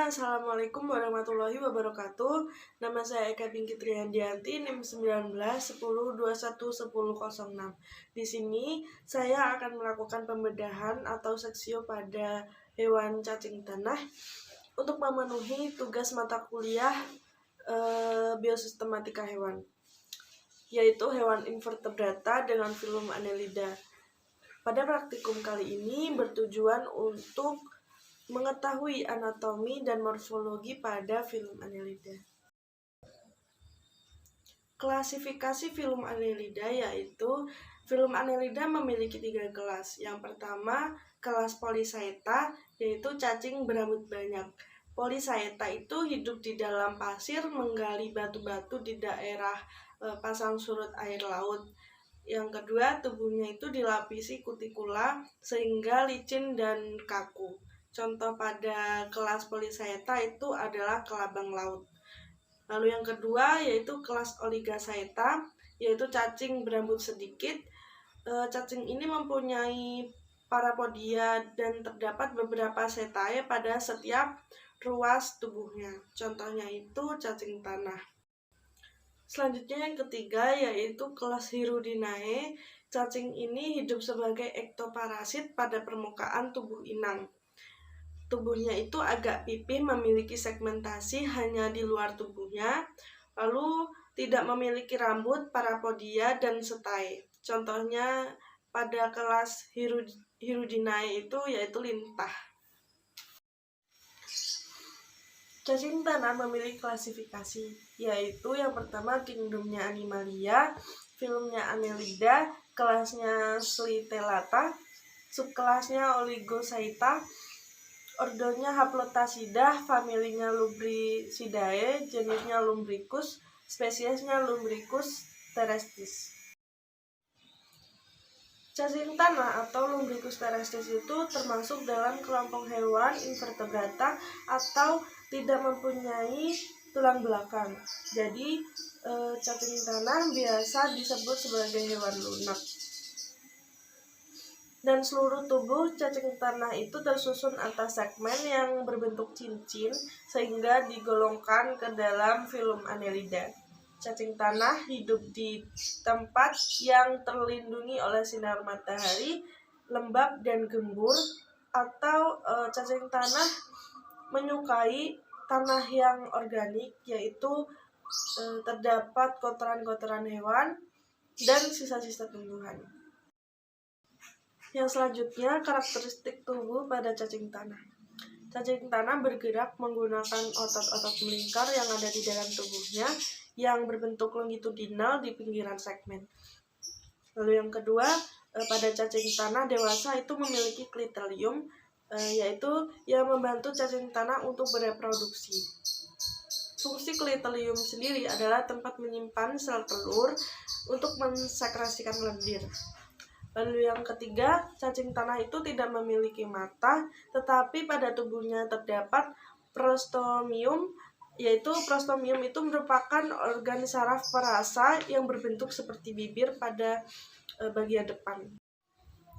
Assalamualaikum warahmatullahi wabarakatuh. Nama saya Eka Pinky Triyandianti, NIM 19 10 21 1006. Di sini saya akan melakukan pembedahan atau seksio pada hewan cacing tanah untuk memenuhi tugas mata kuliah biosistematika hewan, yaitu hewan invertebrata dengan filum Annelida. Pada praktikum kali ini bertujuan untuk mengetahui anatomi dan morfologi pada filum Annelida. Klasifikasi filum Annelida yaitu filum Annelida memiliki 3 kelas. Yang pertama, kelas Polychaeta, yaitu cacing berambut banyak. Polychaeta itu hidup di dalam pasir, menggali batu-batu di daerah pasang surut air laut. Yang kedua, tubuhnya itu dilapisi kutikula sehingga licin dan kaku. Contoh pada kelas Polychaeta itu adalah kelabang laut. Lalu yang kedua yaitu kelas Oligochaeta, yaitu cacing berambut sedikit. Cacing ini mempunyai parapodia dan terdapat beberapa setae pada setiap ruas tubuhnya. Contohnya itu cacing tanah. Selanjutnya yang ketiga yaitu kelas Hirudinae. Cacing ini hidup sebagai ektoparasit pada permukaan tubuh inang. Tubuhnya itu agak pipih, memiliki segmentasi hanya di luar tubuhnya, lalu tidak memiliki rambut, parapodia, dan setae. Contohnya pada kelas Hirudinae itu yaitu lintah. Cacing tanah memiliki klasifikasi, yaitu yang pertama kingdomnya Animalia, filumnya Annelida, kelasnya Slytelata, subkelasnya Oligochaeta, ordonya Haplotacida, familinya Lumbricidae, jenisnya Lumbricus, spesiesnya Lumbricus terrestris. Cacing tanah atau Lumbricus terrestris itu termasuk dalam kelompok hewan invertebrata atau tidak mempunyai tulang belakang. Jadi cacing tanah biasa disebut sebagai hewan lunak. Dan seluruh tubuh cacing tanah itu tersusun atas segmen yang berbentuk cincin sehingga digolongkan ke dalam filum Annelida. Cacing tanah hidup di tempat yang terlindungi oleh sinar matahari, lembab dan gembur, atau cacing tanah menyukai tanah yang organik, yaitu terdapat kotoran-kotoran hewan dan sisa-sisa tumbuhan. Yang selanjutnya, karakteristik tubuh pada cacing tanah. Cacing tanah bergerak menggunakan otot-otot melingkar yang ada di dalam tubuhnya yang berbentuk longitudinal di pinggiran segmen. Lalu yang kedua, pada cacing tanah dewasa itu memiliki klitelium, yaitu yang membantu cacing tanah untuk bereproduksi. Fungsi klitelium sendiri adalah tempat menyimpan sel telur untuk mensekresikan lendir. Lalu yang ketiga, cacing tanah itu tidak memiliki mata, tetapi pada tubuhnya terdapat prostomium, yaitu prostomium itu merupakan organ saraf perasa yang berbentuk seperti bibir pada bagian depan.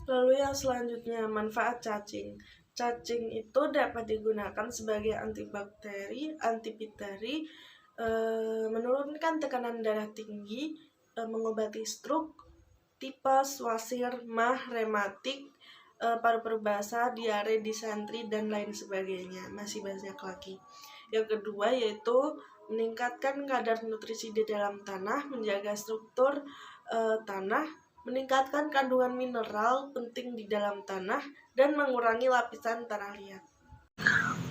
Lalu yang selanjutnya, manfaat cacing. Cacing itu dapat digunakan sebagai antibakteri, antipiteri, menurunkan tekanan darah tinggi, mengobati stroke, tipes, wasir, mah, rematik, paru-paru basah, diare, disentri, dan lain sebagainya. Masih banyak lagi. Yang kedua yaitu meningkatkan kadar nutrisi di dalam tanah, menjaga struktur tanah, meningkatkan kandungan mineral penting di dalam tanah, dan mengurangi lapisan tanah liat.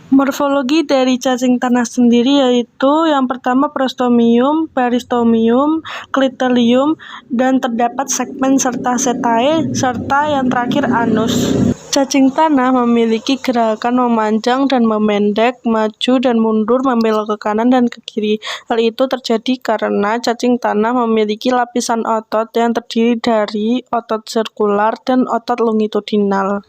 Morfologi dari cacing tanah sendiri yaitu yang pertama prostomium, peristomium, klitelium, dan terdapat segmen serta setae, serta yang terakhir anus. Cacing tanah memiliki gerakan memanjang dan memendek, maju dan mundur, membelok ke kanan dan ke kiri. Hal itu terjadi karena cacing tanah memiliki lapisan otot yang terdiri dari otot sirkular dan otot longitudinal.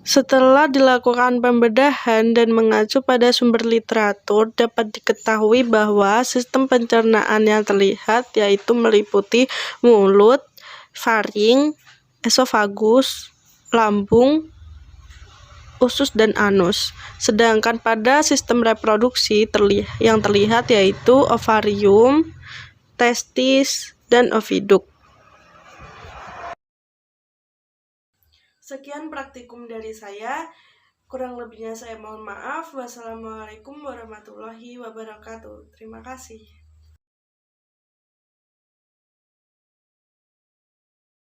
Setelah dilakukan pembedahan dan mengacu pada sumber literatur, dapat diketahui bahwa sistem pencernaan yang terlihat yaitu meliputi mulut, faring, esofagus, lambung, usus, dan anus. Sedangkan pada sistem reproduksi yang terlihat yaitu ovarium, testis, dan oviduk. Sekian praktikum dari saya. Kurang lebihnya saya mohon maaf. Wassalamualaikum warahmatullahi wabarakatuh. Terima kasih.